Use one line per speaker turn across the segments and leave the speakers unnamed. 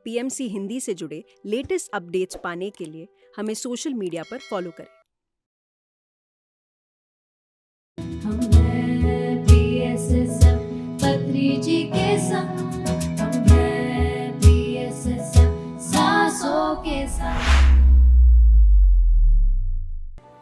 PMC Hindi से जुड़े latest updates पाने के लिए हमें सोशल मीडिया पर फॉलो करें।
हम हैं PSSM पत्री जी के संग, हम हैं PSSM सांसों के संग।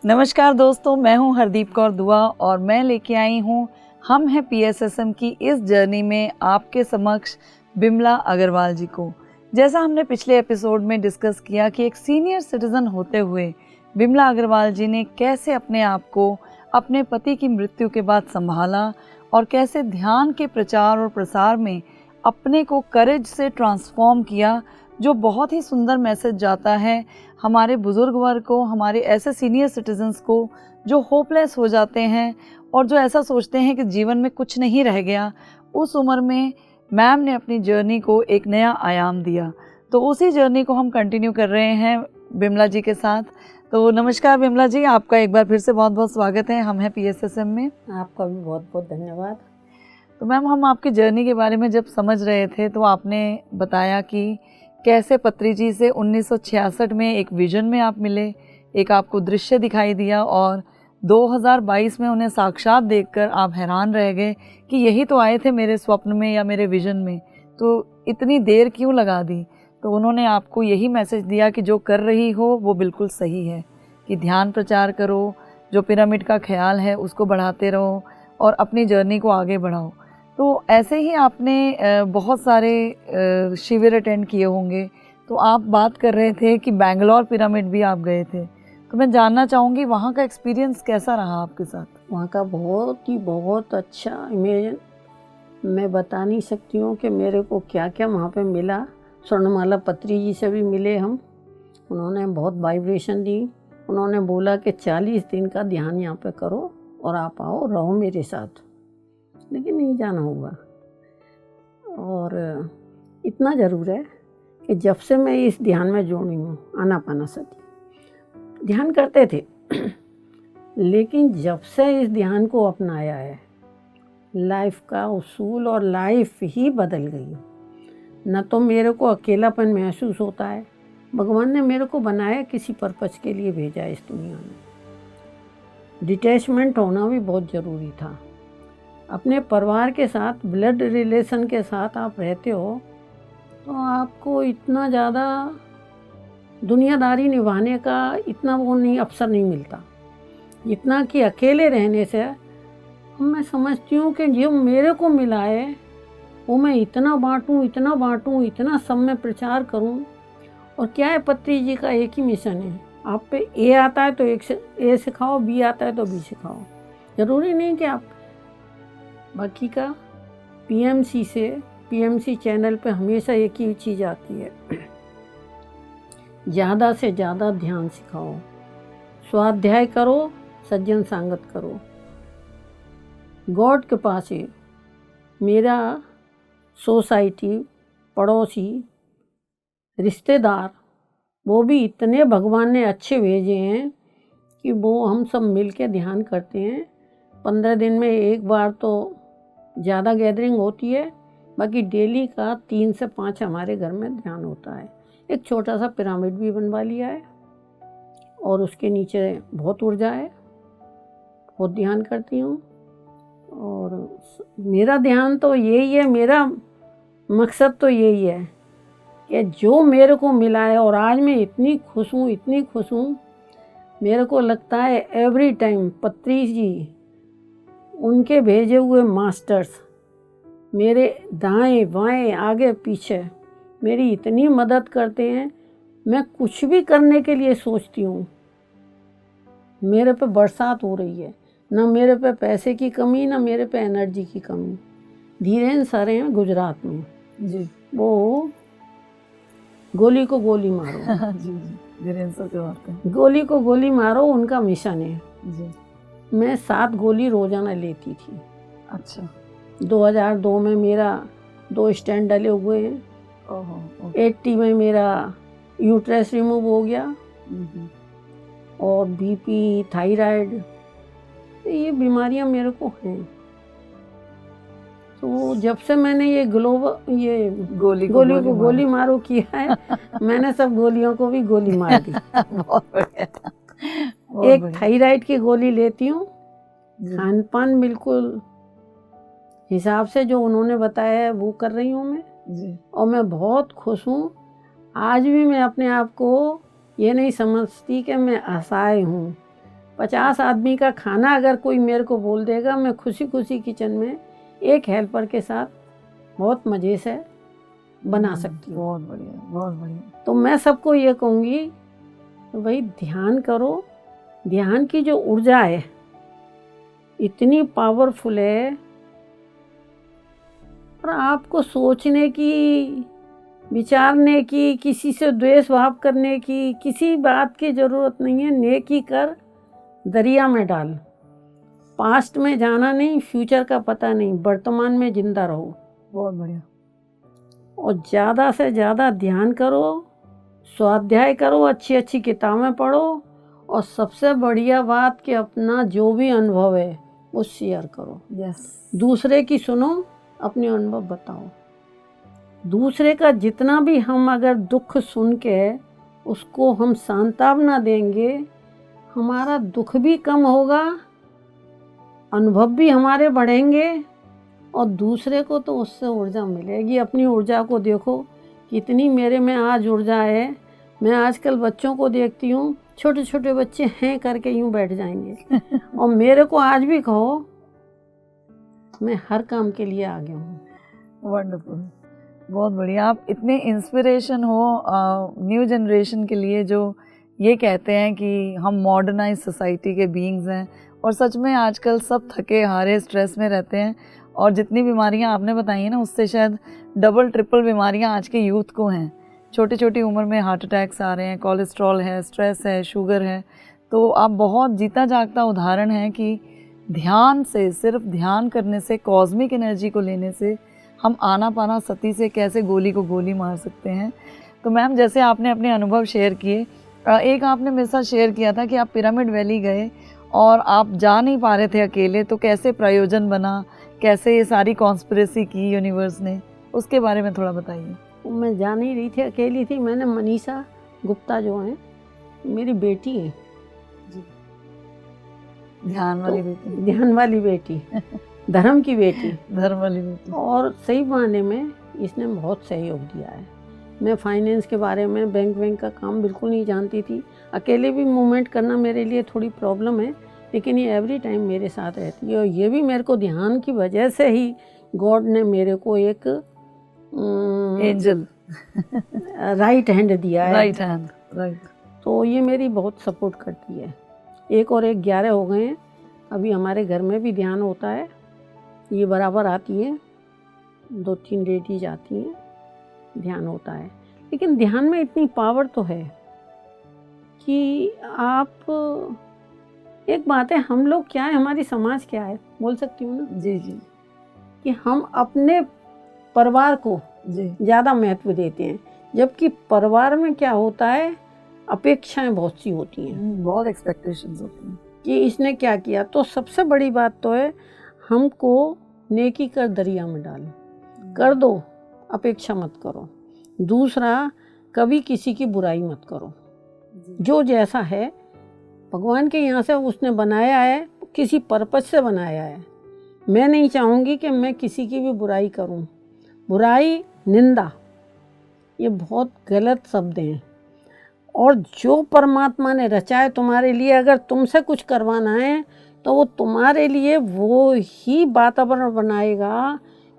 नमस्कार दोस्तों, मैं हूं हरदीप कौर दुआ और मैं लेके आई हूं हम हैं PSSM की इस जर्नी में आपके समक्ष बिमला अग्रवाल जी को। जैसा हमने पिछले एपिसोड में डिस्कस किया कि एक सीनियर सिटीज़न होते हुए बिमला अग्रवाल जी ने कैसे अपने आप को अपने पति की मृत्यु के बाद संभाला और कैसे ध्यान के प्रचार और प्रसार में अपने को करेज से ट्रांसफॉर्म किया, जो बहुत ही सुंदर मैसेज जाता है हमारे बुज़ुर्ग वर्ग को, हमारे ऐसे सीनियर सिटीजन्स को जो होपलेस हो जाते हैं और जो ऐसा सोचते हैं कि जीवन में कुछ नहीं रह गया। उस उम्र में मैम ने अपनी जर्नी को एक नया आयाम दिया, तो उसी जर्नी को हम कंटिन्यू कर रहे हैं बिमला जी के साथ। तो नमस्कार बिमला जी, आपका एक बार फिर से बहुत बहुत स्वागत है हम हैं PSSM में।
आपका भी बहुत बहुत धन्यवाद।
तो मैम, हम आपकी जर्नी के बारे में जब समझ रहे थे तो आपने बताया कि कैसे पत्री जी से 1966 में एक विज़न में आप मिले, एक आपको दृश्य दिखाई दिया और 2022 में उन्हें साक्षात देखकर आप हैरान रह गए कि यही तो आए थे मेरे स्वप्न में या मेरे विज़न में, तो इतनी देर क्यों लगा दी। तो उन्होंने आपको यही मैसेज दिया कि जो कर रही हो वो बिल्कुल सही है, कि ध्यान प्रचार करो, जो पिरामिड का ख्याल है उसको बढ़ाते रहो और अपनी जर्नी को आगे बढ़ाओ। तो ऐसे ही आपने बहुत सारे शिविर अटेंड किए होंगे। तो आप बात कर रहे थे कि बेंगलोर पिरामिड भी आप गए थे, तो मैं जानना चाहूँगी वहाँ का एक्सपीरियंस कैसा रहा आपके साथ।
वहाँ का बहुत अच्छा इमेज मैं बता नहीं सकती हूँ कि मेरे को क्या क्या वहाँ पे मिला। स्वर्णमाला पत्री जी से भी मिले हम, उन्होंने बहुत वाइब्रेशन दी। उन्होंने बोला कि 40 दिन का ध्यान यहाँ पे करो और आप आओ, रहो मेरे साथ, लेकिन नहीं जाना होगा। और इतना ज़रूर है कि जब से मैं इस ध्यान में जुड़ी हूँ, आनापानसती ध्यान करते थे लेकिन जब से इस ध्यान को अपनाया है, लाइफ का उसूल और लाइफ ही बदल गई। न तो मेरे को अकेलापन महसूस होता है, भगवान ने मेरे को बनाया किसी पर्पज़ के लिए भेजा इस दुनिया में। डिटैचमेंट होना भी बहुत ज़रूरी था। अपने परिवार के साथ, ब्लड रिलेशन के साथ आप रहते हो तो आपको इतना ज़्यादा दुनियादारी निभाने का इतना अवसर नहीं मिलता जितना कि अकेले रहने से। मैं समझती हूँ कि जो मेरे को मिला है वो मैं इतना बांटूँ, इतना सब में प्रचार करूँ। और क्या है, पत्री जी का एक ही मिशन है, आप पे ए आता है तो ए सिखाओ, बी आता है तो बी सिखाओ। ज़रूरी नहीं कि आप बाकी का। PMC चैनल पे हमेशा एक ही चीज़ आती है, ज़्यादा से ज़्यादा ध्यान सिखाओ, स्वाध्याय करो, सज्जन संगत करो। गॉड के पास है। मेरा सोसाइटी, पड़ोसी, रिश्तेदार, वो भी इतने भगवान ने अच्छे भेजे हैं कि वो हम सब मिल के ध्यान करते हैं। 15 दिन में एक बार तो ज़्यादा गैदरिंग होती है, बाकी डेली का 3 से 5 हमारे घर में ध्यान होता है। एक छोटा सा पिरामिड भी बनवा लिया है और उसके नीचे बहुत ऊर्जा है, बहुत ध्यान करती हूँ। और मेरा ध्यान तो यही है, मेरा मकसद तो यही है कि जो मेरे को मिला है, और आज मैं इतनी खुश हूँ। मेरे को लगता है एवरी टाइम पत्री जी, उनके भेजे हुए मास्टर्स मेरे दाएं बाएं आगे पीछे मेरी इतनी मदद करते हैं। मैं कुछ भी करने के लिए सोचती हूँ, मेरे पे बरसात हो रही है, ना मेरे पे पैसे की कमी, ना मेरे पे एनर्जी की कमी। धीरेन्द्र सर हैं गुजरात में
जी,
वो गोली को गोली मारो
जी धीरेन्द्र सर जो आते हैं,
गोली को गोली मारो, उनका मिशन है
जी।
मैं 7 गोली रोजाना लेती थी।
अच्छा,
2002 में मेरा 2 स्टेंट डले हुए हैं।
ओहो,
80 में मेरा यूट्रस रिमूव हो गया और बीपी, थायराइड, ये बीमारियां मेरे को हैं। तो जब से मैंने ये ये
गोलियों
को गोली मारो किया है, मैंने सब गोलियों को भी गोली मार दी।
बहुत बढ़िया, बहुत
एक
बढ़िया।
थायराइड की गोली लेती हूँ,
जी,
खान पान बिल्कुल हिसाब से जो उन्होंने बताया है वो कर रही हूँ मैं,
जी,
और मैं बहुत खुश हूँ। आज भी मैं अपने आप को ये नहीं समझती कि मैं असहाय हूँ। 50 आदमी का खाना अगर कोई मेरे को बोल देगा, मैं खुशी खुशी किचन में एक हेल्पर के साथ बहुत मज़े से बना सकती हूँ।
बहुत बढ़िया, बहुत बढ़िया।
तो मैं सबको ये कहूँगी भाई ध्यान करो। ध्यान की जो ऊर्जा है इतनी पावरफुल है, और आपको सोचने की, विचारने की, किसी से द्वेष भाव करने की किसी बात की ज़रूरत नहीं है। नेकी कर, दरिया में डाल। पास्ट में जाना नहीं, फ्यूचर का पता नहीं, वर्तमान में जिंदा रहो।
बहुत बढ़िया।
और ज़्यादा से ज़्यादा ध्यान करो, स्वाध्याय करो, अच्छी अच्छी किताबें पढ़ो, और सबसे बढ़िया बात कि अपना जो भी अनुभव है वो शेयर करो।
यस,
दूसरे की सुनो, अपने अनुभव बताओ। दूसरे का जितना भी हम अगर दुख सुन के उसको हम सांत्वना देंगे, हमारा दुख भी कम होगा, अनुभव भी हमारे बढ़ेंगे, और दूसरे को तो उससे ऊर्जा मिलेगी। अपनी ऊर्जा को देखो कितनी मेरे में आज ऊर्जा है। मैं आजकल बच्चों को देखती हूँ, छोटे छोटे बच्चे हैं करके यूँ बैठ जाएंगे, और मेरे को आज भी कहो, मैं हर काम के लिए आगे हूँ।
वंडरफुल, बहुत बढ़िया। आप इतने इंस्पिरेशन हो न्यू जनरेशन के लिए, जो ये कहते हैं कि हम मॉडर्नाइज सोसाइटी के बीइंग्स हैं, और सच में आजकल सब थके हारे स्ट्रेस में रहते हैं, और जितनी बीमारियां आपने बताई हैं ना, उससे शायद डबल ट्रिपल बीमारियां आज के यूथ को हैं। छोटी छोटी उम्र में हार्ट अटैक्स आ रहे हैं, कोलेस्ट्रॉल है, स्ट्रेस है, शुगर है। तो आप बहुत जीता जागता उदाहरण हैं कि ध्यान से, सिर्फ ध्यान करने से, कॉस्मिक एनर्जी को लेने से हम आना पाना सती से कैसे गोली को गोली मार सकते हैं। तो मैम, जैसे आपने अपने अनुभव शेयर किए, एक आपने मेरे साथ शेयर किया था कि आप पिरामिड वैली गए और आप जा नहीं पा रहे थे अकेले, तो कैसे प्रयोजन बना, कैसे ये सारी कॉन्स्पिरेसी की यूनिवर्स ने, उसके बारे में थोड़ा बताइए।
मैं जा नहीं रही थी, अकेली थी। मैंने मनीषा गुप्ता जो है मेरी बेटी है,
ध्यान वाली बेटी,
ध्यान वाली बेटी, धर्म की बेटी,
धर्म वाली बेटी,
और सही मायने में इसने बहुत सहयोग दिया है। मैं फाइनेंस के बारे में, बैंक का काम बिल्कुल नहीं जानती थी। अकेले भी मूवमेंट करना मेरे लिए थोड़ी प्रॉब्लम है, लेकिन ये एवरी टाइम मेरे साथ रहती है। और ये भी मेरे को ध्यान की वजह से ही गॉड ने मेरे को एक
एंजल,
राइट हैंड दिया है।
Right hand, right.
तो ये मेरी बहुत सपोर्ट करती है। 1 और 1 11 हो गए हैं। अभी हमारे घर में भी ध्यान होता है, ये बराबर आती है, 2-3 लेडीज आती हैं, ध्यान होता है। लेकिन ध्यान में इतनी पावर तो है कि आप, एक बात है, हम लोग क्या है, हमारी समाज क्या है, बोल सकती हूँ ना
जी जी
कि हम अपने परिवार को
जी,
ज़्यादा महत्व देते हैं, जबकि परिवार में क्या होता है, अपेक्षाएं बहुत सी होती हैं
बहुत एक्सपेक्टेशंस होती हैं
कि इसने क्या किया। तो सबसे बड़ी बात तो है, हमको नेकी कर दरिया में डाल कर दो, अपेक्षा मत करो। दूसरा, कभी किसी की बुराई मत करो। जो जैसा है भगवान के यहाँ से उसने बनाया है, किसी पर्पज से बनाया है। मैं नहीं चाहूँगी कि मैं किसी की भी बुराई करूँ। बुराई, निंदा, ये बहुत गलत शब्द हैं। और जो परमात्मा ने रचा है तुम्हारे लिए, अगर तुमसे कुछ करवाना है तो वो तुम्हारे लिए वो ही वातावरण बनाएगा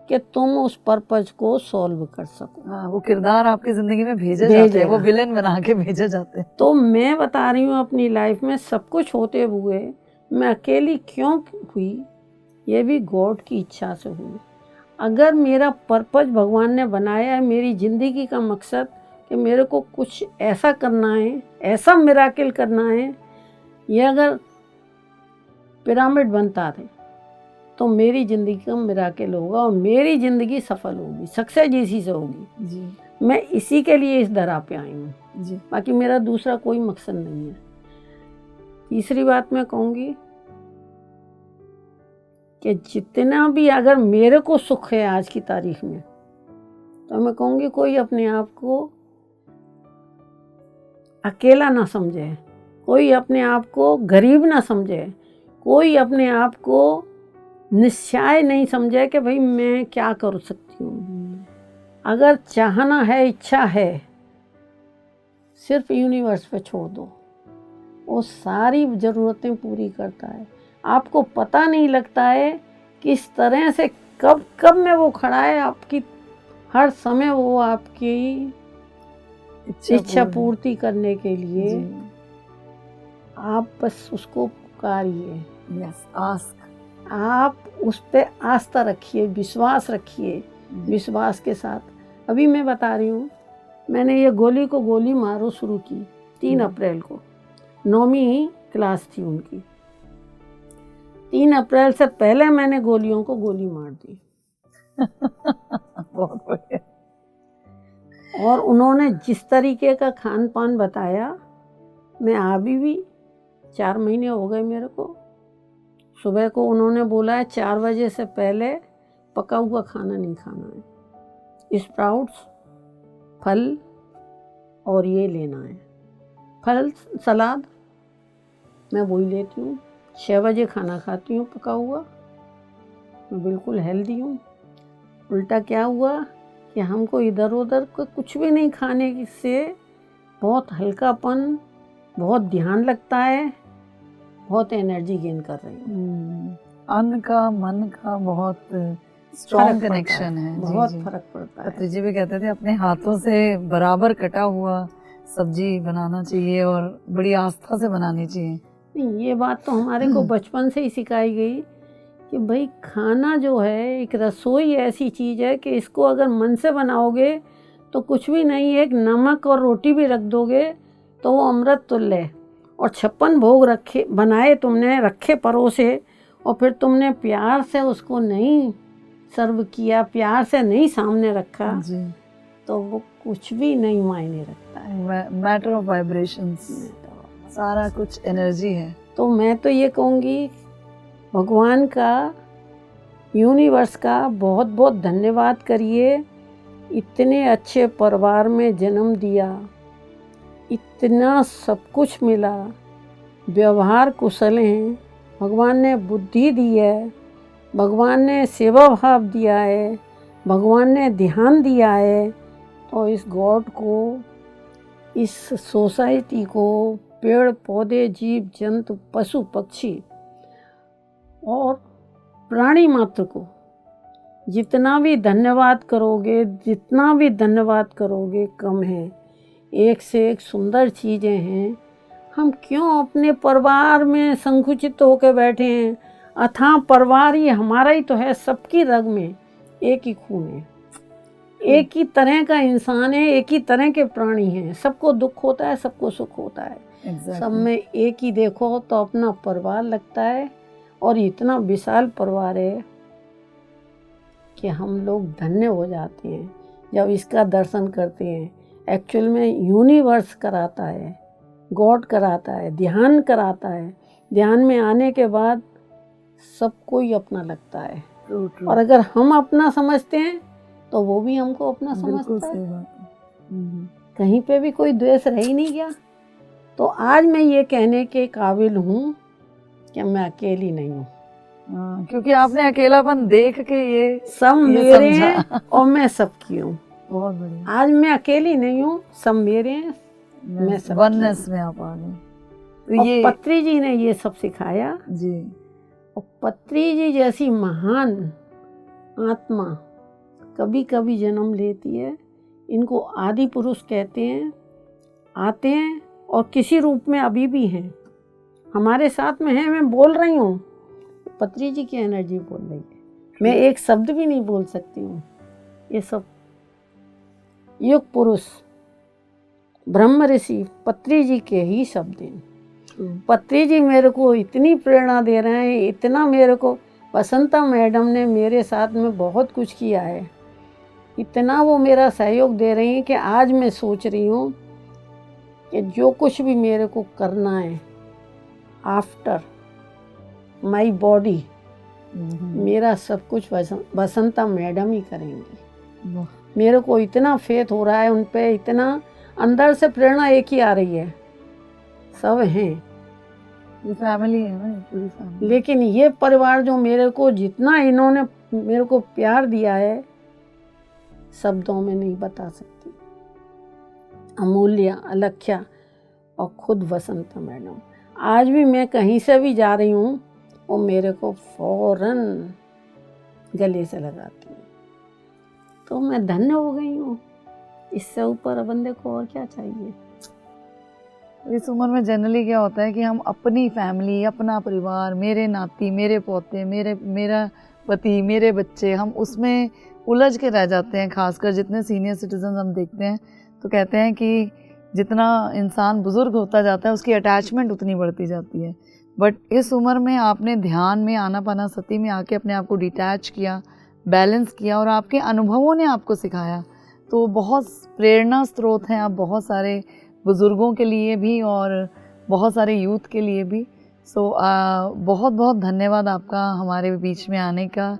कि तुम उस पर्पज को सॉल्व कर सको।
हाँ, वो किरदार आपकी जिंदगी में भेजे जाते हैं, वो विलेन बना के भेजे जाते हैं।
तो मैं बता रही हूँ, अपनी लाइफ में सब कुछ होते हुए मैं अकेली क्यों हुई, ये भी गॉड की इच्छा से हुई। अगर मेरा पर्पज भगवान ने बनाया है, मेरी ज़िंदगी का मकसद कि मेरे को कुछ ऐसा करना है, ऐसा मिराकिल करना है, ये अगर पिरामिड बनता थे तो मेरी ज़िंदगी का मिराकिल होगा और मेरी ज़िंदगी सफल होगी, सक्सेस इसी से होगी।
जी
मैं इसी के लिए इस दरा पे आई हूँ,
जी,
बाकी मेरा दूसरा कोई मकसद नहीं है। तीसरी बात मैं कहूँगी, कि जितना भी अगर मेरे को सुख है आज की तारीख में, तो मैं कहूँगी कोई अपने आप को अकेला ना समझे, कोई अपने आप को गरीब ना समझे, कोई अपने आप को निस्सहाय नहीं समझे कि भाई मैं क्या कर सकती हूँ। अगर चाहना है, इच्छा है, सिर्फ यूनिवर्स पे छोड़ दो, वो सारी ज़रूरतें पूरी करता है। आपको पता नहीं लगता है किस तरह से कब कब में वो खड़ा है आपकी, हर समय वो आपकी इच्छा पूर्ति करने के लिए। आप बस उसको पुकारिए,
यस, आस्क।
आप उस पर आस्था रखिए, विश्वास रखिए, विश्वास के साथ। अभी मैं बता रही हूँ, मैंने ये गोली को गोली मारो शुरू की 3 अप्रैल को, 9वीं क्लास थी उनकी। 3 अप्रैल से पहले मैंने गोलियों को गोली मार दी।
बहुत बढ़िया।
और उन्होंने जिस तरीके का खान पान बताया, मैं अभी भी 4 महीने हो गए मेरे को। सुबह को उन्होंने बोला है 4 बजे से पहले पका हुआ खाना नहीं खाना है, स्प्राउट्स, फल और ये लेना है, फल सलाद, मैं वही लेती हूँ। 6 बजे खाना खाती हूँ पका हुआ, मैं बिल्कुल हेल्दी हूँ। उल्टा क्या हुआ कि हमको इधर उधर का कुछ भी नहीं खाने से बहुत हल्कापन, बहुत ध्यान लगता है, बहुत एनर्जी गेन कर रही हूँ।
अन्न का, मन का बहुत स्ट्रॉन्ग कनेक्शन है।
बहुत फर्क पड़ता है।
पत्री जी भी कहते थे अपने हाथों से बराबर कटा हुआ सब्जी बनाना चाहिए और बड़ी आस्था से बनानी चाहिए।
नहीं, ये बात तो हमारे को बचपन से ही सिखाई गई कि भाई खाना जो है, एक रसोई ऐसी चीज़ है कि इसको अगर मन से बनाओगे तो कुछ भी नहीं, एक नमक और रोटी भी रख दोगे तो वो अमृत तुल्य है। और 56 भोग रखे बनाए तुमने, रखे परोसे, और फिर तुमने प्यार से उसको नहीं सर्व किया, प्यार से नहीं सामने रखा
जी,
तो वो कुछ भी नहीं मायने रखता है।
मैटर ऑफ वाइब्रेशंस, सारा कुछ एनर्जी है।
तो मैं तो ये कहूँगी भगवान का, यूनिवर्स का बहुत बहुत धन्यवाद करिए। इतने अच्छे परिवार में जन्म दिया, इतना सब कुछ मिला, व्यवहार कुशल हैं, भगवान ने बुद्धि दी है, भगवान ने सेवा भाव दिया है, भगवान ने ध्यान दिया है। तो इस गॉड को, इस सोसाइटी को, पेड़ पौधे, जीव जंतु, पशु पक्षी और प्राणी मात्र को जितना भी धन्यवाद करोगे, जितना भी धन्यवाद करोगे कम है। एक से एक सुंदर चीज़ें हैं। हम क्यों अपने परिवार में संकुचित होकर बैठे हैं? अथाह परिवार ये हमारा ही तो है, सबकी रग में एक ही खून है, एक ही तरह का इंसान है, एक ही तरह के प्राणी हैं। सबको दुख होता है, सबको सुख होता है। सब में एक ही देखो तो अपना परिवार लगता है। और इतना विशाल परिवार है कि हम लोग धन्य हो जाते हैं जब इसका दर्शन करते हैं। एक्चुअल में यूनिवर्स कराता है, गॉड कराता है, ध्यान कराता है। ध्यान में आने के बाद सबको ही अपना लगता है। और अगर हम अपना समझते हैं तो वो भी हमको अपना समझता है। कहीं पे भी कोई द्वेष रह ही नहीं गया। तो आज मैं ये कहने के काबिल हूँ कि मैं अकेली नहीं हूँ।
क्योंकि आपने अकेलापन देख के ये
सब मेरे हैं और मैं सबकी हूँ।
बहुत बढ़िया।
आज मैं अकेली नहीं हूँ, सब मेरे हैं, मैं सब
वननेस में आप आ गए। तो ये
पत्री जी ने ये सब सिखाया
जी।
और पत्री जी जैसी महान आत्मा कभी कभी जन्म लेती है। इनको आदि पुरुष कहते हैं। आते हैं और किसी रूप में अभी भी हैं, हमारे साथ में हैं। मैं बोल रही हूँ, पत्री जी की एनर्जी बोल रही है। मैं एक शब्द भी नहीं बोल सकती हूँ। ये सब युग पुरुष ब्रह्म ऋषि पत्री जी के ही शब्द हैं। पत्री जी मेरे को इतनी प्रेरणा दे रहे हैं, इतना मेरे को, बसंता मैडम ने मेरे साथ में बहुत कुछ किया है, इतना वो मेरा सहयोग दे रही हैं कि आज मैं सोच रही हूँ कि जो कुछ भी मेरे को करना है आफ्टर माई बॉडी, मेरा सब कुछ बसंता मैडम ही करेंगी।
वाह,
मेरे को इतना फेथ हो रहा है उन पे, इतना अंदर से प्रेरणा एक ही आ रही है, सब हैं।
ये फैमिली है ना, ये पूरी फैमिली।
लेकिन ये परिवार जो मेरे को जितना इन्होंने मेरे को प्यार दिया है, शब्दों में नहीं बता सकती। अमूल्य, अलख्या और खुद वसंता मैडम, आज भी मैं कहीं से भी जा रही हूँ वो मेरे को फौरन गले से लगाती है। तो मैं धन्य हो गई हूँ, इससे ऊपर बंदे को और क्या चाहिए।
इस उम्र में जनरली क्या होता है कि हम अपनी फैमिली, अपना परिवार, मेरे नाती, मेरे पोते, मेरा पति, मेरे बच्चे, हम उसमें उलझ के रह जाते हैं। खासकर जितने सीनियर सिटीजन हम देखते हैं तो कहते हैं कि जितना इंसान बुज़ुर्ग होता जाता है उसकी अटैचमेंट उतनी बढ़ती जाती है। बट इस उम्र में आपने ध्यान में, आनापानासती में आके अपने आप को डिटैच किया, बैलेंस किया और आपके अनुभवों ने आपको सिखाया। तो बहुत प्रेरणा स्रोत हैं आप बहुत सारे बुज़ुर्गों के लिए भी और बहुत सारे यूथ के लिए भी। सो बहुत बहुत धन्यवाद आपका हमारे बीच में आने का।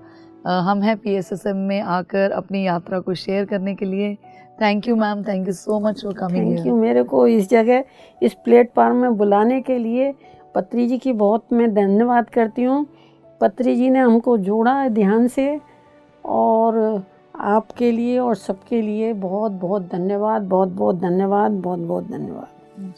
हम हैं PSSM में आकर अपनी यात्रा को शेयर करने के लिए। Thank you ma'am, thank you so much for coming.
Thank you मेरे को इस जगह, इस प्लेटफॉर्म में बुलाने के लिए। पत्री जी की बहुत मैं धन्यवाद करती हूँ। पत्री जी ने हमको जोड़ा है ध्यान से, और आपके लिए और सबके लिए बहुत बहुत धन्यवाद, बहुत बहुत धन्यवाद, बहुत बहुत धन्यवाद।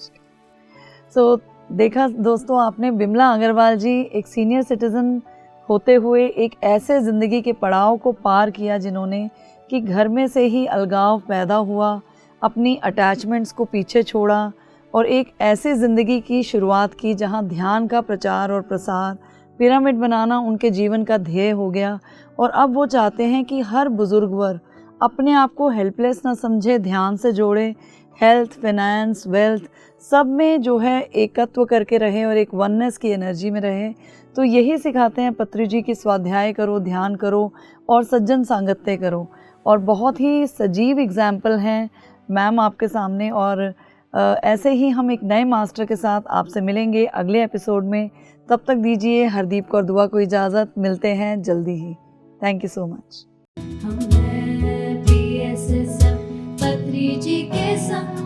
सो देखा दोस्तों आपने, बिमला अग्रवाल जी एक सीनियर सिटीज़न होते हुए एक ऐसे ज़िंदगी के पड़ाव को पार किया जिन्होंने कि घर में से ही अलगाव पैदा हुआ, अपनी अटैचमेंट्स को पीछे छोड़ा और एक ऐसी ज़िंदगी की शुरुआत की जहां ध्यान का प्रचार और प्रसार, पिरामिड बनाना उनके जीवन का ध्येय हो गया। और अब वो चाहते हैं कि हर बुज़ुर्ग वर्ग अपने आप को हेल्पलेस ना समझे, ध्यान से जोड़े, हेल्थ, फाइनेंस, वेल्थ सब में जो है एकत्व करके रहे और एक वननेस की एनर्जी में रहे। तो यही सिखाते हैं पत्री जी की स्वाध्याय करो, ध्यान करो और सज्जन सांगत्य करो। और बहुत ही सजीव एग्जाम्पल हैं मैम आपके सामने। और ऐसे ही हम एक नए मास्टर के साथ आपसे मिलेंगे अगले एपिसोड में। तब तक दीजिए हरदीप कौर दुआ को इजाज़त, मिलते हैं जल्दी ही। Thank you so much.
हम हैं PSSM पत्री जी के संग।